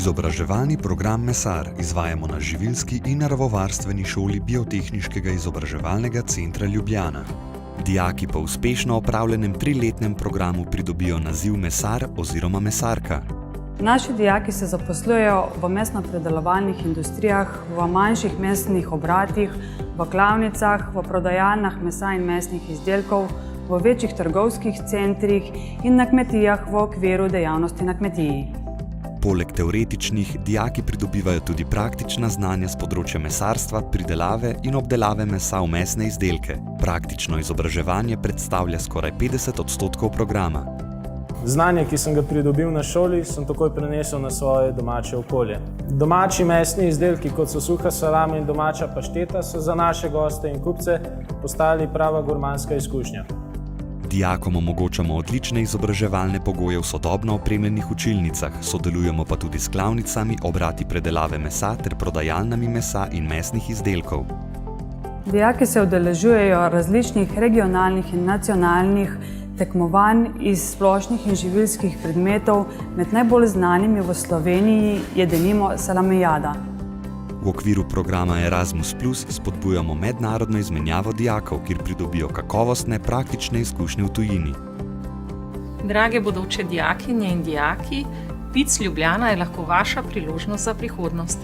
Izobraževalni program Mesar izvajamo na Živilski in naravovarstveni šoli Biotehniškega izobraževalnega centra Ljubljana. Dijaki po uspešno opravljenem 3-letnem programu pridobijo naziv mesar oziroma mesarka. Naši dijaki se zaposlujejo v mesno-predelovalnih industrijah, v manjših mesnih obratih, v klavnicah, v prodajalnah mesa in mesnih izdelkov, v večjih trgovskih centrih in na kmetijah v okviru dejavnosti na kmetiji. Poleg teoretičnih, dijaki pridobivajo tudi praktična znanja z področja mesarstva, pridelave in obdelave mesa v mesne izdelke. Praktično izobraževanje predstavlja skoraj 50% programa. Znanje, ki sem ga pridobil na šoli, sem takoj prenesel na svoje domače okolje. Domači mesni izdelki, kot so suha salama in domača pašteta, so za naše goste in kupce postali prava gurmanska izkušnja. Dijakom omogočamo odlične izobraževalne pogoje v sodobno opremljenih učilnicah, sodelujemo pa tudi s klavnicami, obrati predelave mesa ter prodajalnami mesa in mesnih izdelkov. Dijaki se udeležujejo različnih regionalnih in nacionalnih tekmovanj iz splošnih in živilskih predmetov, med najbolj znanimi v Sloveniji je denimo salamijada. V okviru programa Erasmus Plus spodbujamo mednarodno izmenjavo dijakov, kjer pridobijo kakovostne praktične izkušnje v tujini. Drage bodoče dijakinje in dijaki, PIC Ljubljana je lahko vaša priložnost za prihodnost.